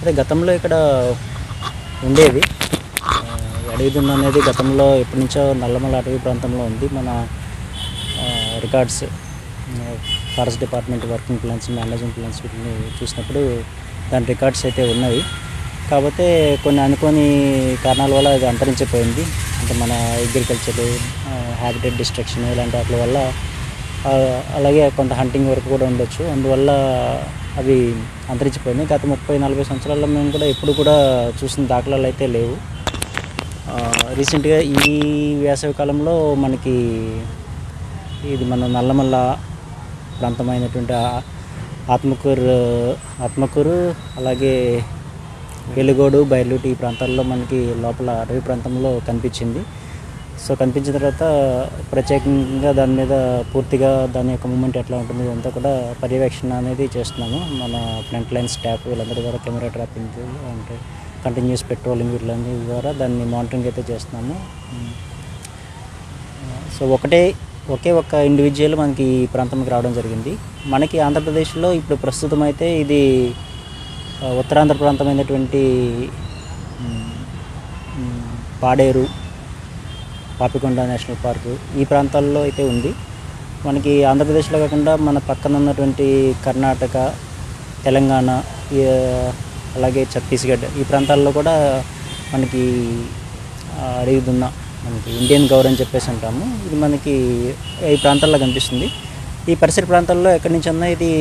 అదే గతంలో ఇక్కడ ఉండేది. అడవి దున్న అనేది గతంలో ఎప్పటి నుంచో నల్లమల అటవీ ప్రాంతంలో ఉంది. మన records, forest department working plans, management plans వీటిని చూసినప్పుడు దాని రికార్డ్స్ అయితే ఉన్నాయి. కాకపోతే కొన్ని అనుకోని కారణాల వల్ల అది అంతరించిపోయింది. అంటే మన అగ్రికల్చర్, హ్యాబిటేట్ డిస్ట్రక్షన్ ఇలాంటి వాటి వల్ల, అలాగే కొంత హంటింగ్ వరకు కూడా ఉండొచ్చు. అందువల్ల అవి అంతరించిపోయింది. గత 30-40 సంవత్సరాల్లో మేము కూడా ఎప్పుడు కూడా చూసిన దాఖలాలు అయితే లేవు. రీసెంట్గా ఈ వేసవి కాలంలో మనకి ఇది మన నల్లమల్ల ప్రాంతమైనటువంటి ఆత్మకూరు అలాగే వెలుగోడు, బైర్లూటి ఈ ప్రాంతాల్లో మనకి లోపల అటవీ ప్రాంతంలో కనిపించింది. సో కనిపించిన తర్వాత ప్రత్యేకంగా దాని మీద పూర్తిగా దాని యొక్క మూమెంట్ ఎట్లా ఉంటుంది ఇదంతా కూడా పర్యవేక్షణ అనేది చేస్తున్నాము. మన ఫ్రంట్ లైన్ స్టాఫ్ వీళ్ళందరి ద్వారా కెమెరా ట్రాపింగ్ అంటే కంటిన్యూస్ పెట్రోలింగ్ వీళ్ళందరి ద్వారా దాన్ని మానిటరింగ్ అయితే చేస్తున్నాము. సో ఒకే ఒక్క ఇండివిజువల్ మనకి ఈ ప్రాంతంకి రావడం జరిగింది. మనకి ఆంధ్రప్రదేశ్లో ఇప్పుడు ప్రస్తుతం అయితే ఇది ఉత్తరాంధ్ర ప్రాంతమైనటువంటి పాడేరు, పాపికొండ నేషనల్ పార్కు ఈ ప్రాంతాల్లో అయితే ఉంది. మనకి ఆంధ్రప్రదేశ్లో కాకుండా మన పక్కన ఉన్నటువంటి కర్ణాటక, తెలంగాణ, అలాగే ఛత్తీస్గఢ్ ఈ ప్రాంతాల్లో కూడా మనకి అడవి దున్న, మనకి ఇండియన్ గౌర్ అని చెప్పేసి అంటాము. ఇది మనకి ఈ ప్రాంతాల్లో కనిపిస్తుంది. ఈ పరిసర ప్రాంతాల్లో ఎక్కడి నుంచి అన్నా ఇది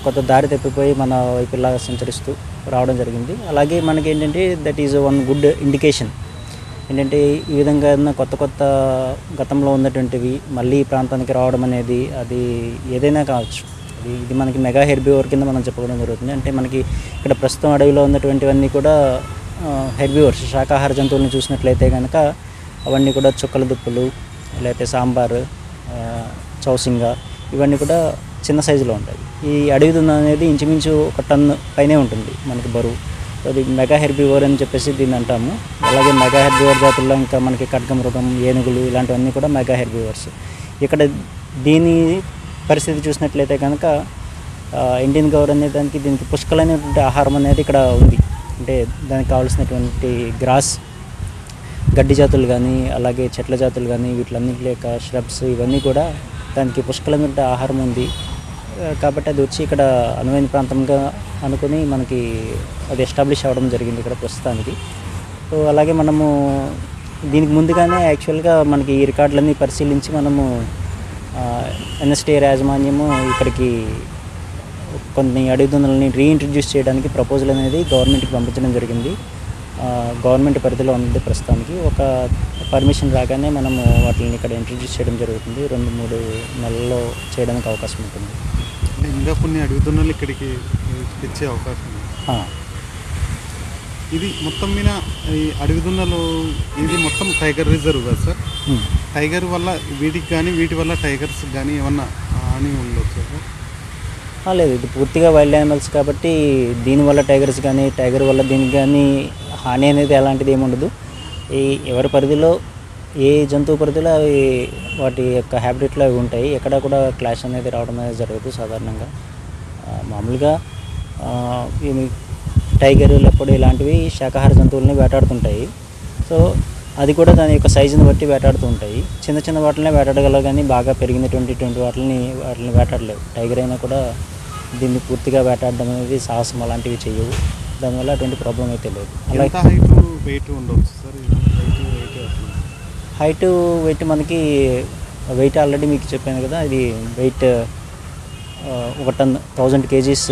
కొత్త దారి తప్పిపోయి మన వైపులా సంచరిస్తూ రావడం జరిగింది. అలాగే మనకి ఏంటంటే that is one good indication. ఏంటంటే ఈ విధంగా కొత్త గతంలో ఉన్నటువంటివి మళ్ళీ ఈ ప్రాంతానికి రావడం అనేది అది ఏదైనా కావచ్చు. ఇది మనకి మెగా హెర్బివోర్ కింద మనం చెప్పుకోవడం జరుగుతుంది. అంటే మనకి ఇక్కడ ప్రస్తుతం అడవిలో ఉన్నటువంటివన్నీ కూడా హెర్బివోర్స్, శాకాహార జంతువులను చూసినట్లయితే కనుక అవన్నీ కూడా చుక్కల దుప్పులు, లేకపోతే సాంబారు, చౌసింగ ఇవన్నీ కూడా చిన్న సైజులో ఉంటాయి. ఈ అడవి దున్న అనేది ఇంచుమించు 1 టన్ను పైనే ఉంటుంది మనకి బరువు. అది మెగా హెర్బివోర్ అని చెప్పేసి దీన్ని అంటాము. అలాగే మెగా హెర్బివోర్ జాతుల్లో ఇంకా మనకి ఖడ్గమృగం, ఏనుగులు ఇలాంటివన్నీ కూడా మెగా హెర్బివోర్స్. ఇక్కడ దీని పరిస్థితి చూసినట్లయితే కనుక ఇండియన్ గౌర్ అనే దీనికి పుష్కలైనటువంటి ఆహారం అనేది ఇక్కడ ఉంది. అంటే దానికి కావాల్సినటువంటి గ్రాస్, గడ్డి జాతులు కానీ అలాగే చెట్ల జాతులు కానీ వీటిలన్నీ లేక ష్రబ్స్ ఇవన్నీ కూడా దానికి పుష్కలమైన ఆహారం ఉంది. కాబట్టి అది వచ్చి ఇక్కడ అనువైన ప్రాంతంగా అనుకుని మనకి అది ఎస్టాబ్లిష్ అవ్వడం జరిగింది ఇక్కడ ప్రస్తుతానికి. సో అలాగే మనము దీనికి ముందుగానే యాక్చువల్గా మనకి ఈ రికార్డులన్నీ పరిశీలించి మనము ఎన్ఎస్టీఆర్ యాజమాన్యము ఇక్కడికి కొన్ని అడవి దున్నలని రీఇంట్రడ్యూస్ చేయడానికి ప్రపోజల్ అనేది గవర్నమెంట్కి పంపించడం జరిగింది. గవర్నమెంట్ పరిధిలో ఉంది ప్రస్తుతానికి. ఒక పర్మిషన్ రాగానే మనము వాటిని ఇక్కడ ఇంట్రడ్యూస్ చేయడం జరుగుతుంది. 2-3 నెలల్లో చేయడానికి అవకాశం ఉంటుంది. ఇంకా కొన్ని అడవి దున్నలు ఇక్కడికి తెచ్చే అవకాశం ఉంది. ఇది మొత్తం మీద ఈ అడవి దున్నలు ఇది మొత్తం టైగర్ రిజర్వ్ కదా సార్? టైగర్ వల్ల వీటికి కానీ వీటి వల్ల టైగర్స్ కానీ ఏమన్నా హాని ఉండొచ్చు సార్? లేదు, ఇది పూర్తిగా వైల్డ్ యానిమల్స్ కాబట్టి దీనివల్ల టైగర్స్ కానీ టైగర్ వల్ల దీనికి కానీ హాని అనేది అలాంటిది ఏమి ఉండదు. ఎవరి పరిధిలో ఏ జంతువు పరిధిలో అవి వాటి యొక్క హ్యాబిటేట్లో అవి ఉంటాయి. ఎక్కడ కూడా క్లాష్ అనేది రావడం అనేది జరగదు సాధారణంగా. మామూలుగా టైగర్, లెపర్డ్ ఇలాంటివి శాకాహార జంతువులని వేటాడుతుంటాయి. సో అది కూడా దాని యొక్క సైజుని బట్టి వేటాడుతూ ఉంటాయి. చిన్న వాటిని వేటాడగలవు కానీ బాగా పెరిగినటువంటి వాటిని వేటాడలేవు. టైగర్ అయినా కూడా దీన్ని పూర్తిగా వేటాడడం అనేది సాహసం అలాంటివి చేయవు. దానివల్ల అటువంటి ప్రాబ్లం అయితే లేదు. అలాగే వెయిట్ ఉండవచ్చు సార్? హైట్ వెయిట్ మనకి వెయిట్ ఆల్రెడీ మీకు చెప్పాను కదా, ఇది వెయిట్ 1 టన్ 1000 kgs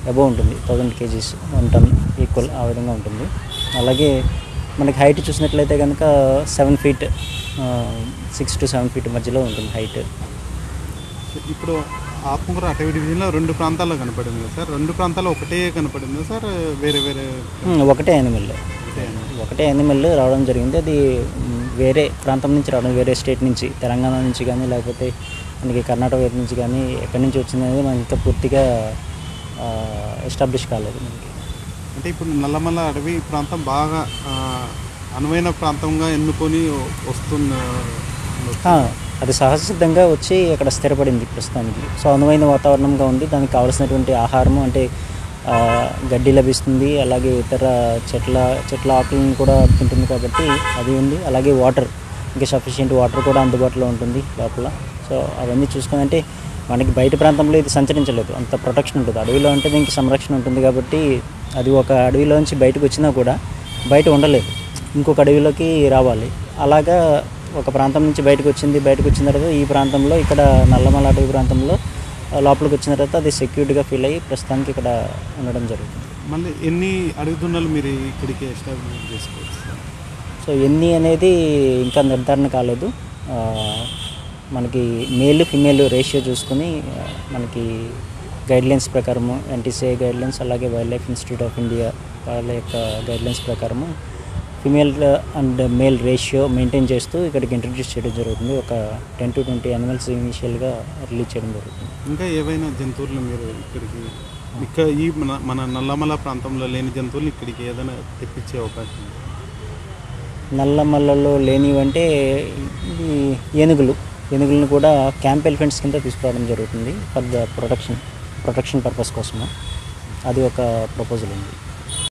అబోవ్ ఉంటుంది. 1000 kgs 1 టన్ ఈక్వల్ ఆ విధంగా ఉంటుంది. అలాగే మనకి హైట్ చూసినట్లయితే కనుక 7 feet 6 to 7 feet మధ్యలో ఉంటుంది హైట్. ఇప్పుడు ఆత్మకూరు అటవీ డివిజన్లో 2 ప్రాంతాల్లో కనపడింది కదా సార్? 2 ప్రాంతాల్లో ఒకటే కనపడిందా సార్? వేరే ఒకటే యానిమల్ రావడం జరిగింది. అది వేరే ప్రాంతం నుంచి రావడం, వేరే స్టేట్ నుంచి, తెలంగాణ నుంచి కానీ లేకపోతే మనకి కర్ణాటక వైపు నుంచి కానీ ఎక్కడి నుంచి వచ్చింది అనేది మనకి ఇంకా పూర్తిగా ఎస్టాబ్లిష్ కాలేదు మనకి. అంటే ఇప్పుడు నల్లమల్ల అడవి ప్రాంతం బాగా అనువైన ప్రాంతంగా ఎన్నుకొని వస్తుంది. అది సహజసిద్ధంగా వచ్చి అక్కడ స్థిరపడింది ప్రస్తుతానికి. సో అనువైన వాతావరణంగా ఉంది. దానికి కావాల్సినటువంటి ఆహారము అంటే గడ్డి లభిస్తుంది, అలాగే ఇతర చెట్ల ఆకులను కూడా తింటుంది కాబట్టి అది ఉంది. అలాగే వాటర్, ఇంకా సఫిషియెంట్ వాటర్ కూడా అందుబాటులో ఉంటుంది లోపల. సో అవన్నీ చూసుకొని అంటే మనకి బయట ప్రాంతంలో ఇది సంచరించలేదు, అంత ప్రొటెక్షన్ ఉంటుంది. అడవిలో అంటే దీనికి సంరక్షణ ఉంటుంది కాబట్టి అది ఒక అడవిలోంచి బయటకు వచ్చినా కూడా బయట ఉండలేదు, ఇంకొక అడవిలోకి రావాలి. అలాగా ఒక ప్రాంతం నుంచి బయటకు వచ్చిన తర్వాత ఈ ప్రాంతంలో ఇక్కడ నల్లమల అడవి ప్రాంతంలో లోపలికి వచ్చిన తర్వాత అది సెక్యూర్డ్గా ఫీల్ అయ్యి ప్రస్తుతానికి ఇక్కడ ఉండడం జరుగుతుంది. మళ్ళీ ఎన్ని అడవిదున్నలు మీరు ఇక్కడికి ఎస్టాబ్లిష్ చేసుకోవచ్చు? సో ఎన్ని అనేది ఇంకా నిర్ధారణ కాలేదు. మనకి మేల్ ఫిమేల్ రేషియో చూసుకుని మనకి గైడ్లైన్స్ ప్రకారము ఎన్టీసీఐ గైడ్లైన్స్, అలాగే wild life institute of India వాళ్ళ యొక్క గైడ్లైన్స్ ప్రకారము female and male ratio maintain చేస్తూ ఇక్కడికి ఇంట్రడ్యూస్ చేయడం జరుగుతుంది. ఒక 10 to 20 యానిమల్స్ ఇనిషియల్గా రిలీజ్ చేయడం జరుగుతుంది. ఇంకా ఏవైనా జంతువులు మీరు ఇక్కడ ఈ మన నల్లమల ప్రాంతంలో లేని జంతువులు ఇక్కడికి ఏదైనా తెప్పించే అవకాశం ఉంది? నల్లమల్లలో లేనివంటే ఈ ఏనుగులను కూడా క్యాంప్ ఎలిఫెంట్స్ కింద తీసుకురావడం జరుగుతుంది ఫర్ ద ప్రొటెక్షన్ పర్పస్ కోసము. అది ఒక ప్రపోజల్ ఉంది.